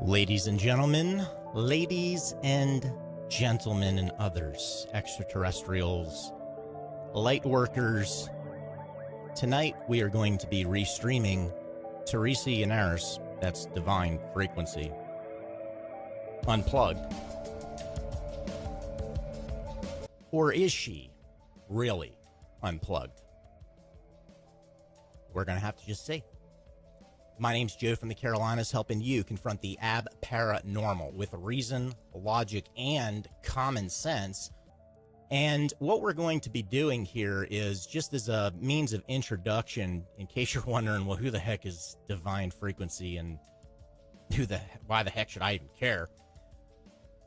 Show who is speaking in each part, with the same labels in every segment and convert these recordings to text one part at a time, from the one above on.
Speaker 1: Ladies and gentlemen and others, extraterrestrials, light workers, tonight we are going to be restreaming Teresa Yanaros, that's Divine Frequency, Unplugged. Or is she really unplugged? We're going to have to just see. My name's Joe from the Carolinas, helping you confront the paranormal with reason, logic, and common sense. And what we're going to be doing here is, just as a means of introduction, in case you're wondering, well, who the heck is Divine Frequency and why the heck should I even care?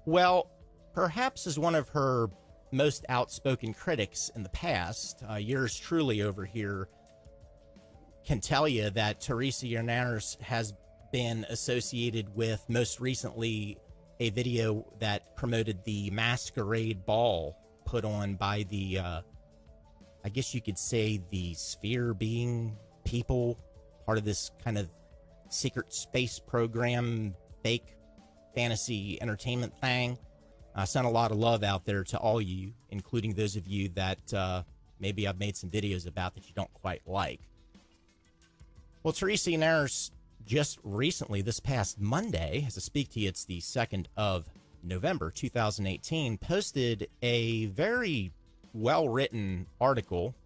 Speaker 1: Well, perhaps as one of her most outspoken critics in the past, yours truly over here can tell you that Teresa Yanaros has been associated with, most recently, a video that promoted the masquerade ball put on by the, I guess you could say, the sphere being people, part of this kind of secret space program, fake fantasy entertainment thing. I sent a lot of love out there to all you, including those of you that maybe I've made some videos about that you don't quite like. Well, Teresa Yanaros just recently, this past Monday, as I speak to you, it's the 2nd of November, 2018, posted a very well-written article.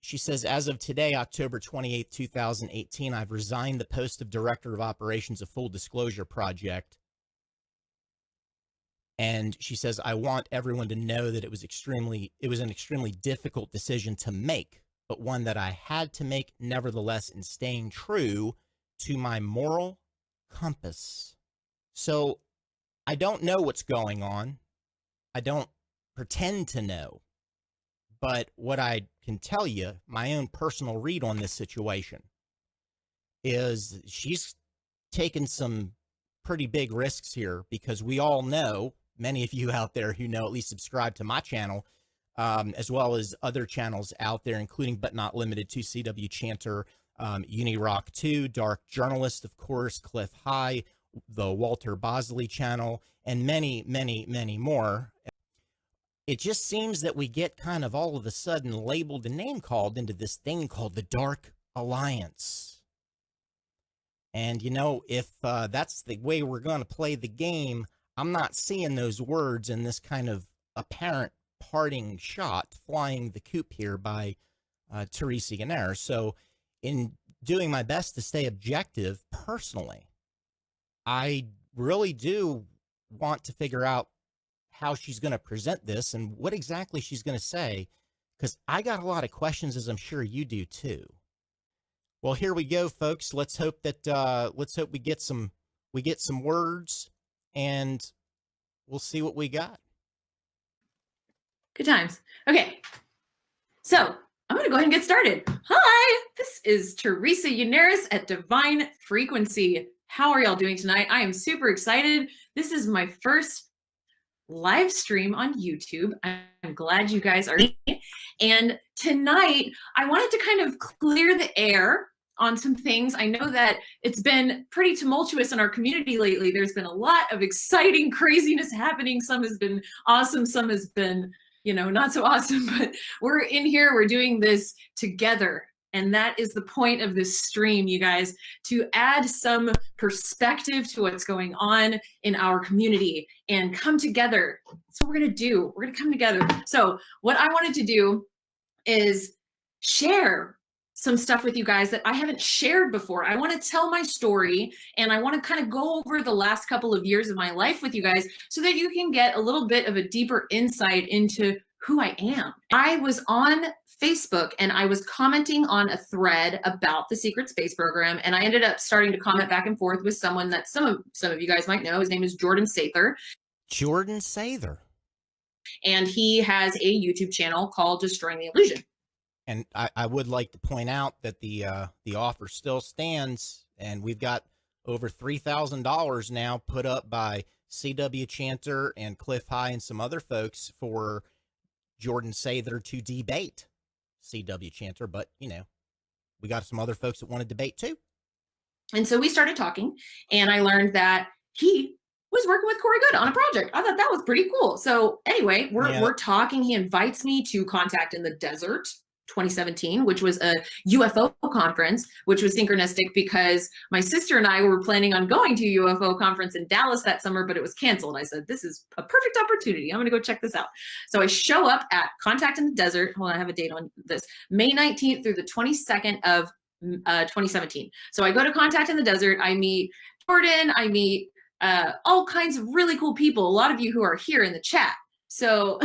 Speaker 1: She says, as of today, October 28, 2018, I've resigned the post of Director of Operations of Full Disclosure Project. And she says, I want everyone to know that it was an extremely difficult decision to make, but one that I had to make nevertheless, in staying true to my moral compass. So I don't know what's going on. I don't pretend to know. But what I can tell you, my own personal read on this situation, is she's taken some pretty big risks here, because we all know, many of you out there who know, at least subscribe to my channel, as well as other channels out there, including but not limited to C.W. Chanter, Unirock 2, Dark Journalist, of course, Cliff High, the Walter Bosley channel, and many, many, many more. It just seems that we get kind of all of a sudden labeled and name called into this thing called the Dark Alliance. And, you know, if that's the way we're going to play the game, I'm not seeing those words in this kind of apparent parting shot flying the coop here by Teresa Yanaros. So in doing my best to stay objective personally, I really do want to figure out how she's going to present this and what exactly she's going to say, because I got a lot of questions, as I'm sure you do too. Well, here we go, folks. Let's hope that we get some words, and we'll see what we got.
Speaker 2: Good times. Okay, so I'm going to go ahead and get started. Hi, this is Teresa Yanaros at Divine Frequency. How are y'all doing tonight? I am super excited. This is my first live stream on YouTube. I'm glad you guys are here. And tonight, I wanted to kind of clear the air on some things. I know that it's been pretty tumultuous in our community lately. There's been a lot of exciting craziness happening. Some has been awesome, some has been, you know, not so awesome, but we're in here, we're doing this together. And that is the point of this stream, you guys, to add some perspective to what's going on in our community and come together. That's what we're gonna do. We're gonna come together. So what I wanted to do is share some stuff with you guys that I haven't shared before. I want to tell my story, and I want to kind of go over the last couple of years of my life with you guys so that you can get a little bit of a deeper insight into who I am. I was on Facebook and I was commenting on a thread about the secret space program, and I ended up starting to comment back and forth with someone that some of you guys might know. His name is Jordan Sather.
Speaker 1: Jordan Sather.
Speaker 2: And he has a YouTube channel called Destroying the Illusion.
Speaker 1: And I would like to point out that the offer still stands, and we've got over $3,000 now put up by C.W. Chanter and Cliff High and some other folks for Jordan Sather to debate C.W. Chanter. But, you know, we got some other folks that want to debate too.
Speaker 2: And so we started talking, and I learned that he was working with Corey Good on a project. I thought that was pretty cool. So anyway, we're talking. He invites me to Contact in the Desert 2017, which was a UFO conference, which was synchronistic because my sister and I were planning on going to a UFO conference in Dallas that summer, but it was canceled. I said, this is a perfect opportunity. I'm going to go check this out. So I show up at Contact in the Desert. Hold on, I have a date on this. May 19th through the 22nd of 2017. So I go to Contact in the Desert. I meet Jordan. I meet all kinds of really cool people. A lot of you who are here in the chat. So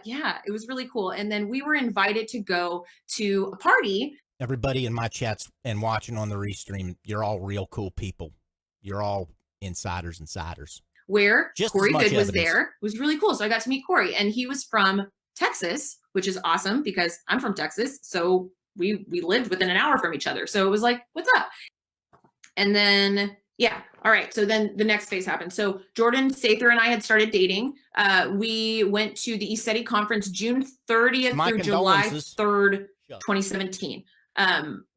Speaker 2: yeah, it was really cool. And then we were invited to go to a party.
Speaker 1: Everybody in my chats and watching on the restream, you're all real cool people. You're all insiders.
Speaker 2: Where
Speaker 1: just
Speaker 2: Corey Good was there. It was really cool. So I got to meet Corey, and he was from Texas, which is awesome because I'm from Texas. So we lived within an hour from each other. So it was like, what's up? And then, yeah. All right. So then the next phase happened. So Jordan, Sather, and I had started dating. We went to the ECETI conference June 30th through July 3rd, 2017.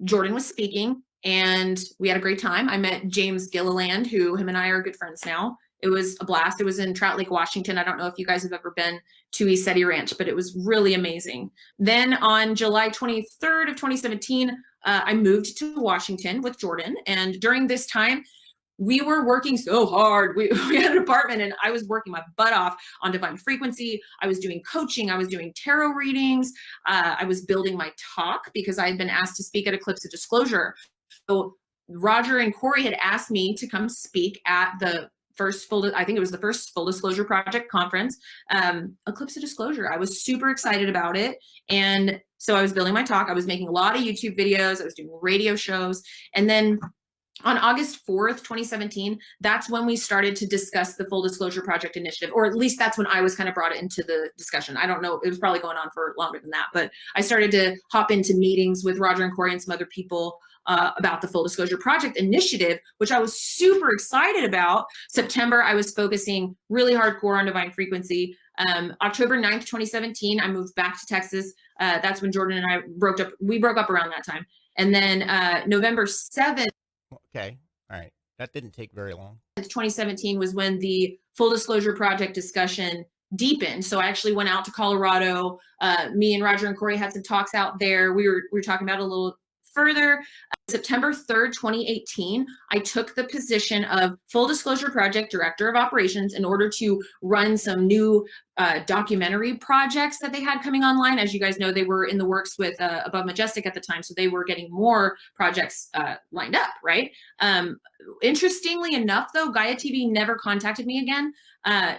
Speaker 2: Jordan was speaking, and we had a great time. I met James Gilliland, who him and I are good friends now. It was a blast. It was in Trout Lake, Washington. I don't know if you guys have ever been to ECETI Ranch, but it was really amazing. Then on July 23rd of 2017, I moved to Washington with Jordan. And during this time, we were working so hard. We had an apartment, and I was working my butt off on Divine Frequency. I was doing coaching. I was doing tarot readings. I was building my talk because I had been asked to speak at Eclipse of Disclosure. So Roger and Corey had asked me to come speak at the first I think it was the first Full Disclosure Project conference, Eclipse of Disclosure. I was super excited about it. And so I was building my talk. I was making a lot of YouTube videos. I was doing radio shows. And then on August 4th, 2017, that's when we started to discuss the Full Disclosure Project initiative, or at least that's when I was kind of brought into the discussion. I don't know, it was probably going on for longer than that, but I started to hop into meetings with Roger and Corey and some other people about the Full Disclosure Project initiative, which I was super excited about. September, I was focusing really hardcore on Divine Frequency. October 9th, 2017, I moved back to Texas. That's when Jordan and I broke up. We broke up around that time. And then November 7th.
Speaker 1: Okay. All right. That didn't take very long. 2017
Speaker 2: was when the Full Disclosure Project discussion deepened. So I actually went out to Colorado. Me and Roger and Corey had some talks out there. We were talking about it a little further. September 3rd, 2018, I took the position of Full Disclosure Project Director of Operations in order to run some new documentary projects that they had coming online. As you guys know, they were in the works with Above Majestic at the time, so they were getting more projects lined up, right? Interestingly enough, though, Gaia TV never contacted me again.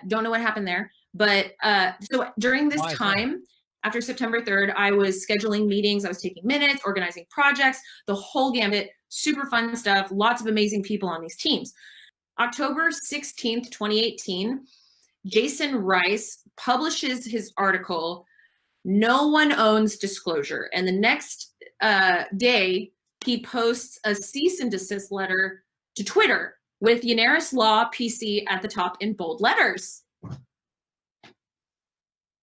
Speaker 2: Don't know what happened there. But so during this time, after September 3rd, I was scheduling meetings, I was taking minutes, organizing projects, the whole gambit, super fun stuff, lots of amazing people on these teams. October 16th, 2018, Jason Rice publishes his article, "No One Owns Disclosure." And the next day, he posts a cease and desist letter to Twitter with Yanaros Law PC at the top in bold letters.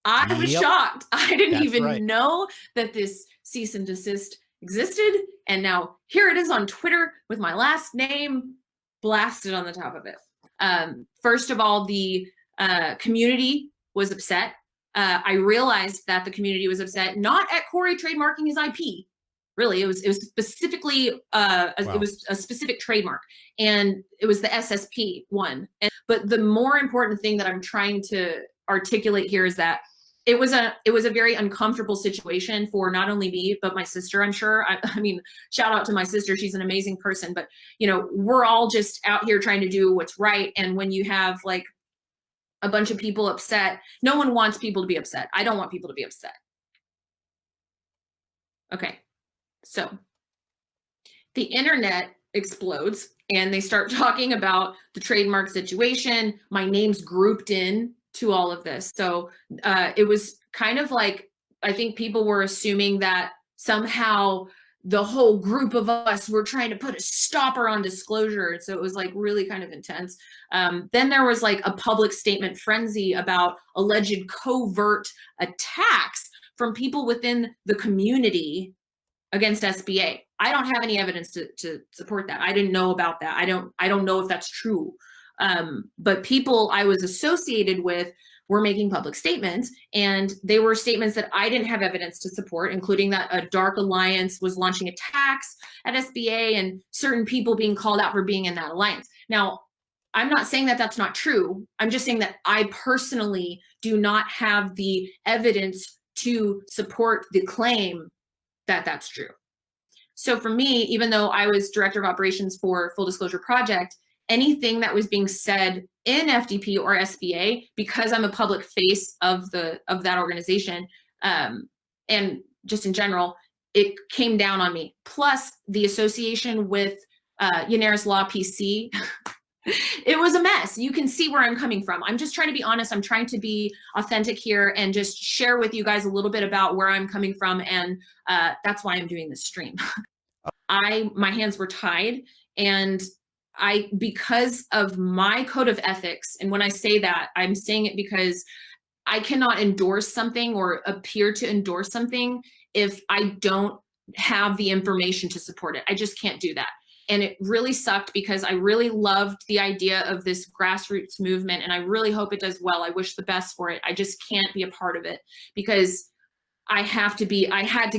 Speaker 2: I was shocked. I didn't even know that this cease and desist existed. And now here it is on Twitter with my last name blasted on the top of it. First of all, the community was upset. I realized that the community was upset, not at Corey trademarking his IP. Really, it was specifically, it was a specific trademark, and it was the SSP one. But the more important thing that I'm trying to articulate here is that it was a very uncomfortable situation for not only me, but my sister, I'm sure. I mean, shout out to my sister. She's an amazing person, but you know, we're all just out here trying to do what's right. And when you have like a bunch of people upset, no one wants people to be upset. I don't want people to be upset. Okay. So the internet explodes and they start talking about the trademark situation. My name's grouped in to all of this. So it was kind of like, I think people were assuming that somehow the whole group of us were trying to put a stopper on disclosure. So it was like really kind of intense. Then there was like a public statement frenzy about alleged covert attacks from people within the community against SBA. I don't have any evidence to support that. I didn't know about that. I don't know if that's true. But people I was associated with were making public statements, and they were statements that I didn't have evidence to support, including that a dark alliance was launching attacks at SBA and certain people being called out for being in that alliance. Now, I'm not saying that that's not true. I'm just saying that I personally do not have the evidence to support the claim that that's true. So for me, even though I was director of operations for Full Disclosure Project, anything that was being said in FDP or SBA, because I'm a public face of that organization, and just in general, it came down on me. Plus the association with Yanaros Law PC, it was a mess. You can see where I'm coming from. I'm just trying to be honest. I'm trying to be authentic here and just share with you guys a little bit about where I'm coming from, and that's why I'm doing this stream. My hands were tied, and because of my code of ethics, and when I say that, I'm saying it because I cannot endorse something or appear to endorse something if I don't have the information to support it. I just can't do that. And it really sucked because I really loved the idea of this grassroots movement, and I really hope it does well. I wish the best for it. I just can't be a part of it because I had to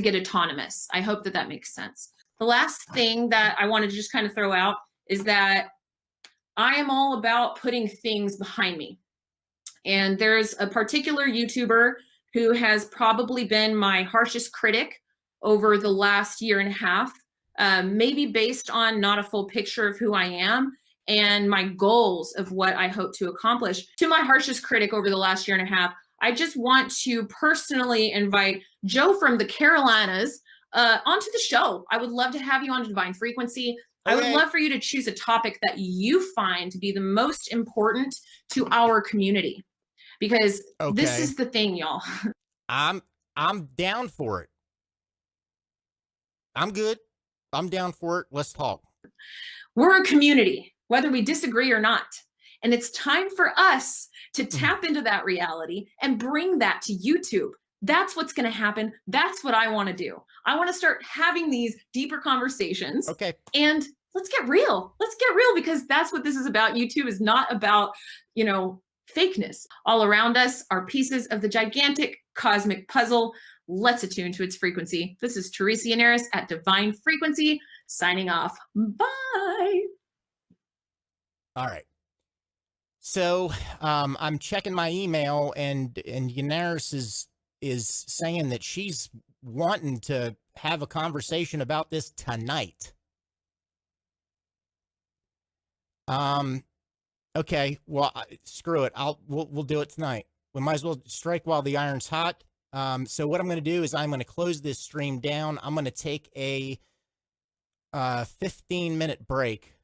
Speaker 2: get autonomous. I hope that makes sense. The last thing that I wanted to just kind of throw out is that I am all about putting things behind me. And there's a particular YouTuber who has probably been my harshest critic over the last year and a half, maybe based on not a full picture of who I am and my goals of what I hope to accomplish. To my harshest critic over the last year and a half, I just want to personally invite Joe from the Carolinas onto the show. I would love to have you on Divine Frequency. I would love for you to choose a topic that you find to be the most important to our community, because this is the thing, y'all.
Speaker 1: I'm down for it. I'm good. I'm down for it. Let's talk.
Speaker 2: We're a community, whether we disagree or not. And it's time for us to tap into that reality and bring that to YouTube. That's what's going to happen. That's what I want to do. I want to start having these deeper conversations.
Speaker 1: Okay.
Speaker 2: And let's get real. Let's get real, because that's what this is about. YouTube is not about, fakeness. All around us are pieces of the gigantic cosmic puzzle. Let's attune to its frequency. This is Teresa Yanaros at Divine Frequency, signing off. Bye.
Speaker 1: All right. So I'm checking my email, and Yanaros is saying that she's wanting to have a conversation about this tonight. Okay, well, screw it. We'll do it tonight. We might as well strike while the iron's hot. So what I'm going to do is I'm going to close this stream down. I'm going to take a 15-minute break.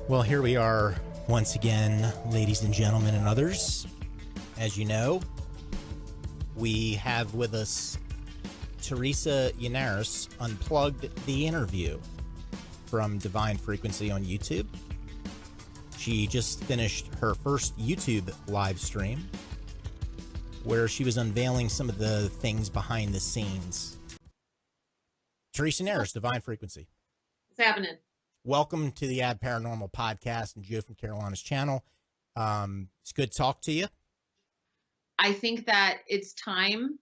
Speaker 1: Well, here we are once again, ladies and gentlemen and others. As you know, we have with us Teresa Yanaros, Unplugged, the interview from Divine Frequency on YouTube. She just finished her first YouTube live stream where she was unveiling some of the things behind the scenes. Teresa Yanaros, Divine Frequency.
Speaker 2: What's happening?
Speaker 1: Welcome to the Ad Paranormal Podcast and Joe from Carolinas channel. It's good to talk to you.
Speaker 2: I think that it's time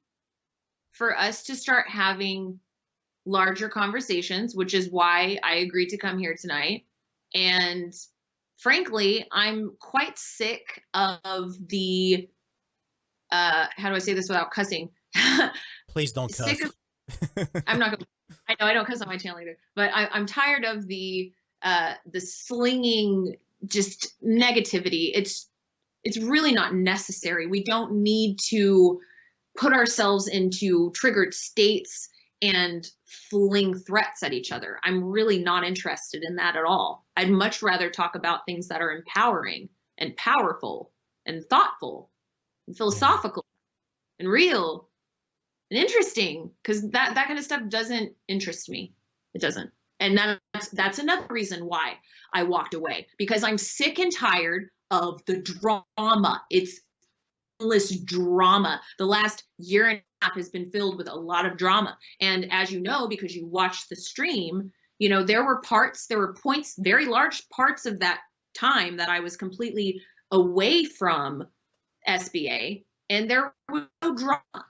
Speaker 2: for us to start having larger conversations, which is why I agreed to come here tonight. And frankly, I'm quite sick of the, how do I say this without cussing?
Speaker 1: Please don't cuss.
Speaker 2: I'm not gonna, I know I don't cuss on my channel either, but I'm tired of the slinging just negativity. It's really not necessary. We don't need to put ourselves into triggered states and fling threats at each other. I'm really not interested in that at all. I'd much rather talk about things that are empowering and powerful and thoughtful and philosophical and real and interesting, because that kind of stuff doesn't interest me. It doesn't. And that's another reason why I walked away, because I'm sick and tired of the drama. It's endless drama. The last year and a half has been filled with a lot of drama. And as you know, because you watched the stream, you know, there were points, very large parts of that time that I was completely away from SBA, and there was no drama.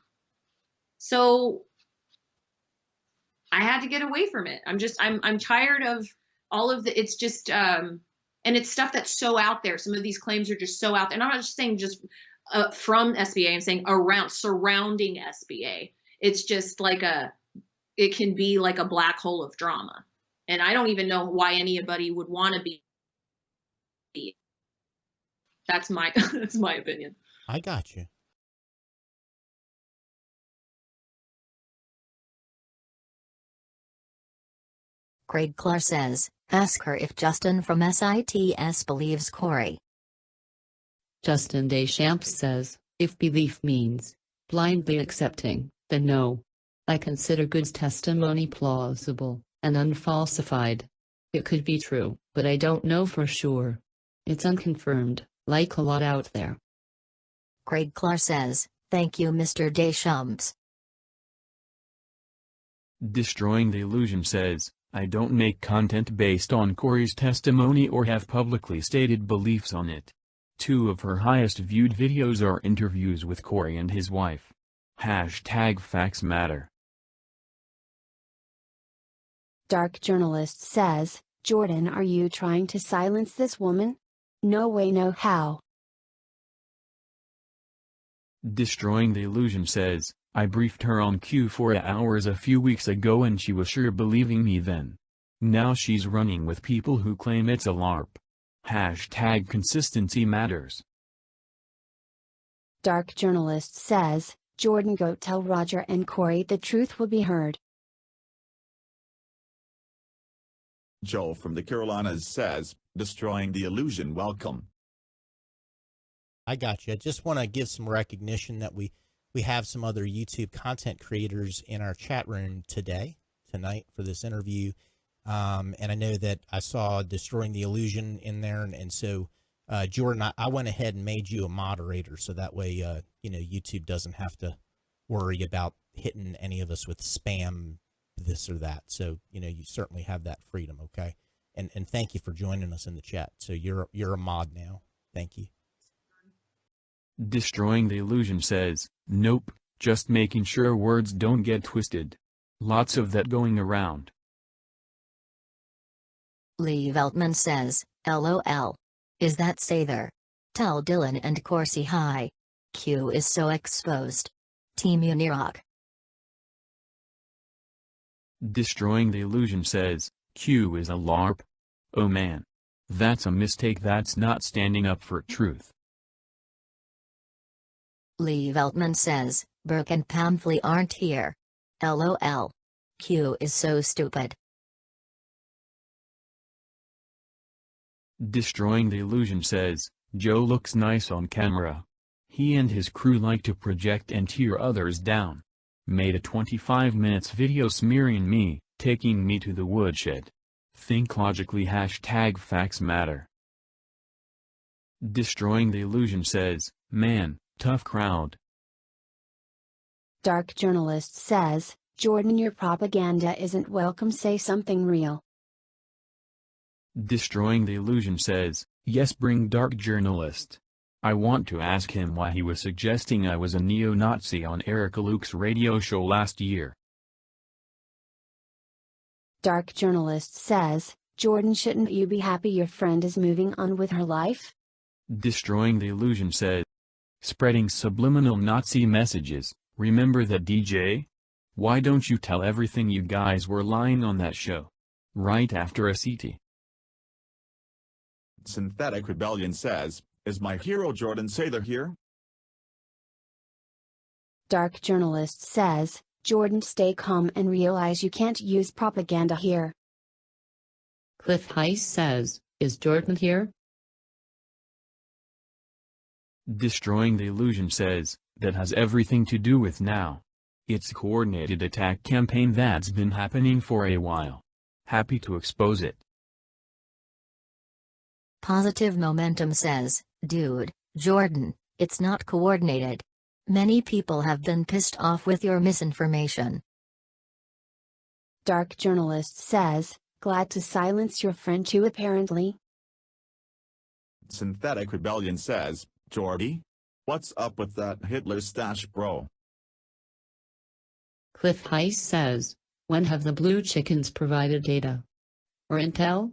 Speaker 2: So I had to get away from it. I'm tired of all of the, it's just, and it's stuff that's so out there. Some of these claims are just so out there. And I'm not just saying just from SBA, I'm saying surrounding SBA. It's just like it can be like a black hole of drama. And I don't even know why anybody would want to be. That's my, that's my opinion.
Speaker 1: I got you.
Speaker 3: Craig Clark says, ask her if Justin from SITS believes Corey.
Speaker 4: Justin Deschamps says, if belief means blindly accepting, then no. I consider Good's testimony plausible and unfalsified. It could be true, but I don't know for sure. It's unconfirmed, like a lot out there.
Speaker 3: Craig Clark says, thank you Mr. Deschamps.
Speaker 5: Destroying the Illusion says, I don't make content based on Corey's testimony or have publicly stated beliefs on it. 2 of her highest viewed videos are interviews with Corey and his wife. #Facts Matter.
Speaker 6: Dark Journalist says, Jordan, are you trying to silence this woman? No way, no how.
Speaker 5: Destroying the Illusion says, I briefed her on Q for hours a few weeks ago and she was sure believing me then. Now she's running with people who claim it's a LARP. #Consistency matters.
Speaker 6: Dark Journalist says, Jordan, go tell Roger and Corey the truth will be heard.
Speaker 7: Joe from the Carolinas says, destroying the illusion, welcome.
Speaker 1: I got you. I just want to give some recognition that we have some other YouTube content creators in our chat room tonight for this interview. And I know that I saw Destroying the Illusion in there. And so, Jordan, I went ahead and made you a moderator. So that way, you know, YouTube doesn't have to worry about hitting any of us with spam, this or that. So, you know, you certainly have that freedom. Okay. And thank you for joining us in the chat. So you're a mod now. Thank you.
Speaker 5: Destroying the Illusion says, nope, just making sure words don't get twisted. Lots of that going around.
Speaker 3: Lee Veltman says, LOL. Is that Sather? Tell Dylan and Corsi hi. Q is so exposed. Team Unirok.
Speaker 5: Destroying the Illusion says, Q is a LARP? Oh man. That's a mistake, that's not standing up for truth.
Speaker 3: Lee Veltman says, Burke and Pamphlet aren't here. LOL. Q is so stupid.
Speaker 5: Destroying the Illusion says, Joe looks nice on camera. He and his crew like to project and tear others down. Made a 25 minutes video smearing me, taking me to the woodshed. Think logically. #Facts Matter. Destroying the Illusion says, man, tough crowd.
Speaker 6: Dark Journalist says, Jordan, your propaganda isn't welcome, say something real.
Speaker 5: Destroying the Illusion says, yes, bring Dark Journalist. I want to ask him why he was suggesting I was a neo-Nazi on Erica Luke's radio show last year.
Speaker 6: Dark Journalist says, Jordan, shouldn't you be happy your friend is moving on with her life?
Speaker 5: Destroying the Illusion says, spreading subliminal Nazi messages, remember that DJ? Why don't you tell everything you guys were lying on that show? Right after a CT.
Speaker 7: Synthetic Rebellion says, is my hero Jordan Sather here?
Speaker 6: Dark Journalist says, Jordan, stay calm and realize you can't use propaganda here.
Speaker 4: Cliff Heiss says, is Jordan here?
Speaker 5: Destroying the Illusion says, that has everything to do with now. It's coordinated attack campaign that's been happening for a while. Happy to expose it.
Speaker 3: Positive Momentum says, dude, Jordan, It's not coordinated. Many people have been pissed off with your misinformation.
Speaker 6: Dark Journalist says, glad to silence your friend too apparently.
Speaker 7: Synthetic Rebellion says, Jordy? What's up with that Hitler stash, bro?
Speaker 4: Cliff Heiss says, when have the blue chickens provided data? Or intel?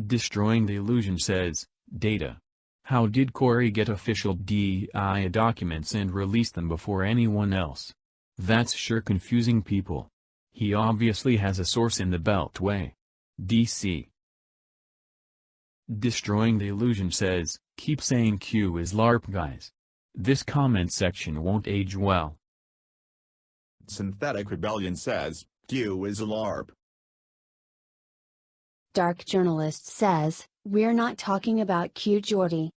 Speaker 5: Destroying the Illusion says, data. How did Corey get official DIA documents and release them before anyone else? That's sure confusing people. He obviously has a source in the Beltway. DC. Destroying the Illusion says, keep saying Q is LARP guys. This comment section won't age well.
Speaker 7: Synthetic Rebellion says, Q is a LARP.
Speaker 6: Dark Journalist says, we're not talking about Q, Jordy.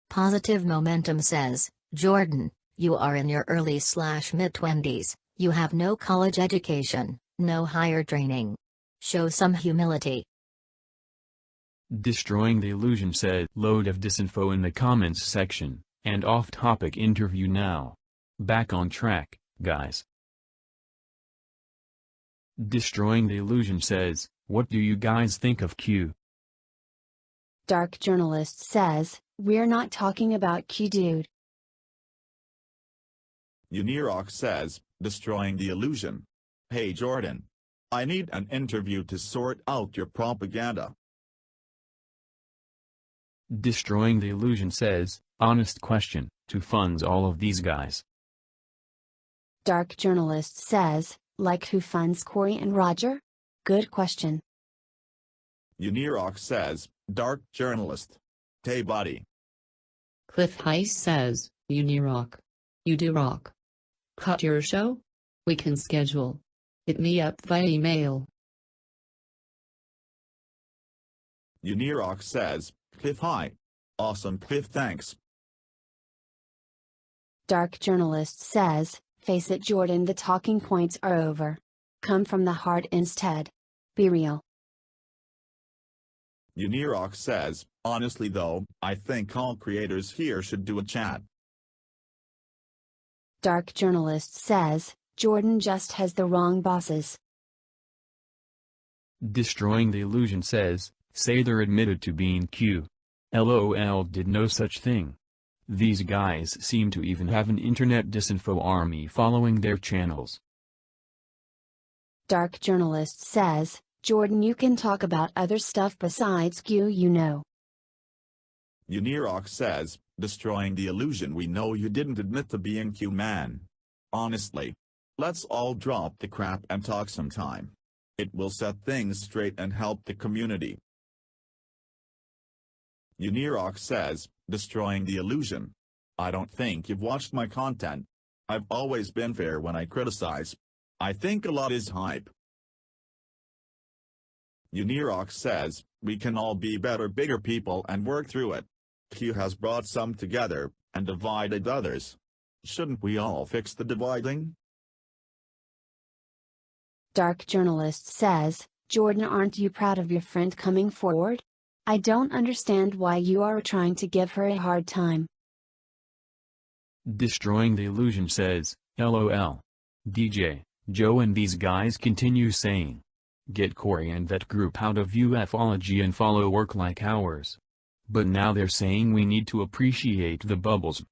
Speaker 3: Positive Momentum says, Jordan, you are in your early/mid-20s, you have no college education, no higher training. Show some humility.
Speaker 5: Destroying the Illusion said, load of disinfo in the comments section, and off-topic interview now. Back on track, guys. Destroying the Illusion says, what do you guys think of Q?
Speaker 6: Dark Journalist says, we're not talking about Q, dude.
Speaker 7: Yanaros says, destroying the illusion. Hey Jordan. I need an interview to sort out your propaganda.
Speaker 5: Destroying the Illusion says, honest question, who funds all of these guys?
Speaker 6: Dark Journalist says, like who funds Corey and Roger? Good question.
Speaker 7: Yanaros says, Dark Journalist. Hey buddy.
Speaker 4: Cliff Heiss says, Unirock. You do rock. Cut your show? We can schedule. Hit me up via email.
Speaker 7: Yanaros says, Cliff hi. Awesome Cliff, thanks.
Speaker 6: Dark Journalist says, face it Jordan, the talking points are over. Come from the heart instead. Be real.
Speaker 7: Yanaros says, honestly though, I think all creators here should do a chat.
Speaker 6: Dark Journalist says, Jordan just has the wrong bosses.
Speaker 5: Destroying the Illusion says, Sather admitted to being Q. LOL did no such thing. These guys seem to even have an internet disinfo army following their channels.
Speaker 6: Dark Journalist says, Jordan, you can talk about other stuff besides Q, you know.
Speaker 7: Yanaros says, destroying the illusion, we know you didn't admit to being Q, man. Honestly. Let's all drop the crap and talk sometime. It will set things straight and help the community. Yanaros says, destroying the illusion. I don't think you've watched my content. I've always been fair when I criticize. I think a lot is hype. Yanaros says, we can all be better, bigger people and work through it. Q has brought some together, and divided others. Shouldn't we all fix the dividing?
Speaker 6: Dark Journalist says, Jordan, aren't you proud of your friend coming forward? I don't understand why you are trying to give her a hard time.
Speaker 5: Destroying the Illusion says, LOL. DJ, Joe and these guys continue saying, get Corey and that group out of ufology and follow work like ours. But now they're saying we need to appreciate the bubbles.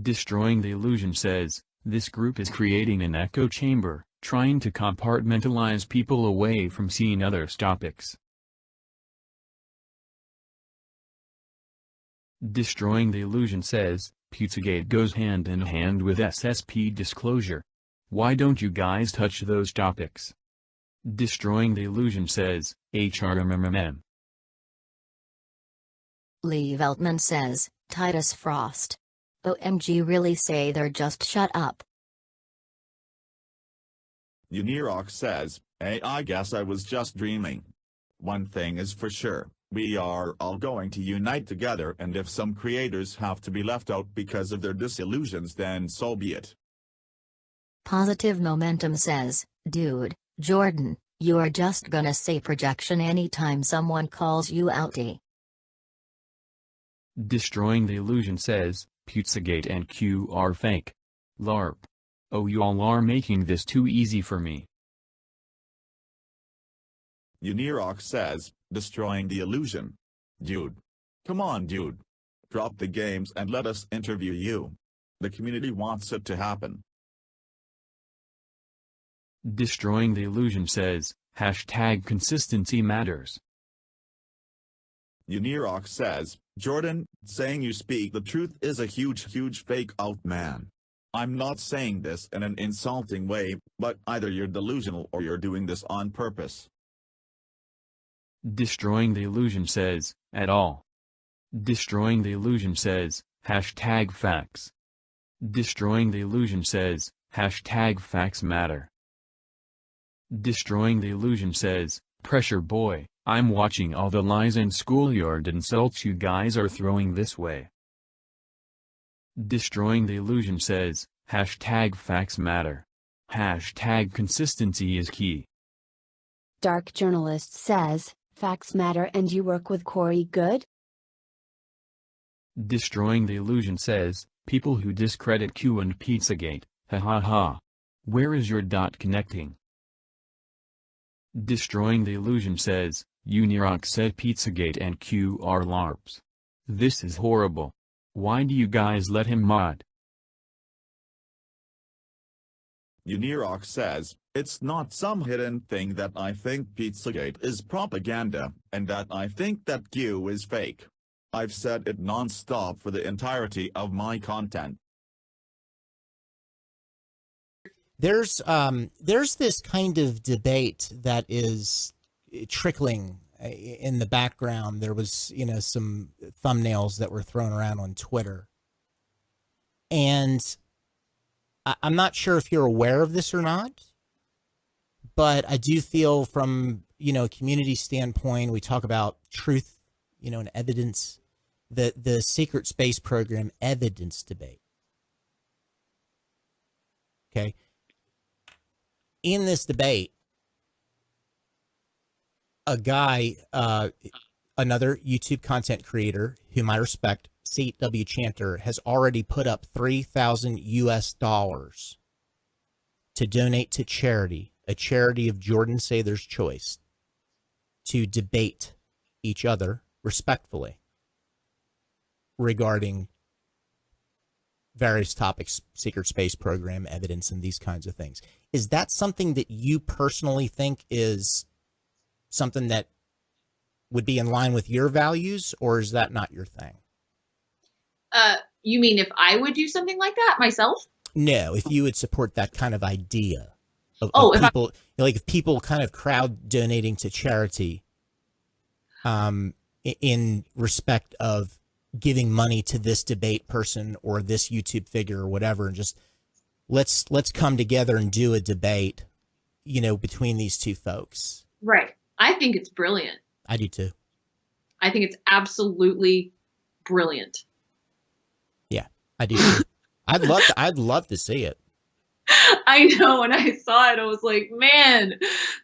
Speaker 5: Destroying the Illusion says, this group is creating an echo chamber, trying to compartmentalize people away from seeing other topics. Destroying the Illusion says, Pizzagate goes hand in hand with SSP disclosure. Why don't you guys touch those topics? Destroying the Illusion says, HRMMM.
Speaker 3: Lee Veltman says, Titus Frost. OMG, really say they're just shut up.
Speaker 7: Yanaros says, hey, I guess I was just dreaming. One thing is for sure, we are all going to unite together, and if some creators have to be left out because of their disillusions, then so be it.
Speaker 3: Positive Momentum says, dude, Jordan, you are just gonna say projection anytime someone calls you outie.
Speaker 5: Destroying the Illusion says, Pizzagate and Q are fake. LARP. Oh, you all are making this too easy for me.
Speaker 7: Yanaros says, destroying the illusion. Dude. Come on, dude. Drop the games and let us interview you. The community wants it to happen.
Speaker 5: Destroying the Illusion says, hashtag consistency matters.
Speaker 7: Yanaros says, Jordan, saying you speak the truth is a huge fake out, man. I'm not saying this in an insulting way, but either you're delusional or you're doing this on purpose.
Speaker 5: Destroying the Illusion says, at all. Destroying the Illusion says, hashtag facts. Destroying the Illusion says, hashtag facts matter. Destroying the Illusion says, pressure boy, I'm watching all the lies and schoolyard insults you guys are throwing this way. Destroying the Illusion says, hashtag facts matter. Hashtag consistency is key.
Speaker 6: Dark Journalist says, facts matter and you work with Corey Good?
Speaker 5: Destroying the Illusion says, people who discredit Q and Pizzagate, ha ha ha. Where is your dot connecting? Destroying the Illusion says, Yanaros said Pizzagate and Q are LARPs. This is horrible. Why do you guys let him mod?
Speaker 7: Yanaros says, it's not some hidden thing that I think Pizzagate is propaganda, and that I think that Q is fake. I've said it non-stop for the entirety of my content.
Speaker 1: There's this kind of debate that is trickling in the background. There was, some thumbnails that were thrown around on Twitter. And I'm not sure if you're aware of this or not, but I do feel from, a community standpoint, we talk about truth, and evidence, the Secret Space Program evidence debate. Okay. In this debate, a guy, another YouTube content creator whom I respect, C.W. Chanter, has already put up $3,000 US to donate to charity, a charity of Jordan Sather's choice, to debate each other respectfully regarding various topics, Secret Space Program, evidence, and these kinds of things. Is that something that you personally think is something that would be in line with your values, or is that not your thing?
Speaker 2: You mean if I would do something like that myself?
Speaker 1: No, if you would support that kind of idea of
Speaker 2: if
Speaker 1: people, if people kind of crowd donating to charity, in respect of giving money to this debate person or this YouTube figure or whatever, and just let's come together and do a debate, between these two folks.
Speaker 2: Right. I think it's brilliant.
Speaker 1: I do too.
Speaker 2: I think it's absolutely brilliant.
Speaker 1: Yeah, I do too. I'd love to see it.
Speaker 2: I know. When I saw it, I was like, man,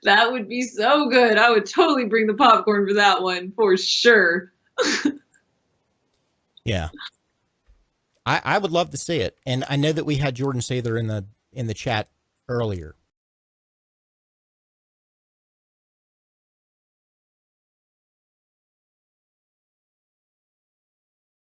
Speaker 2: that would be so good. I would totally bring the popcorn for that one for sure.
Speaker 1: Yeah. I would love to see it. And I know that we had Jordan Sather in the chat earlier.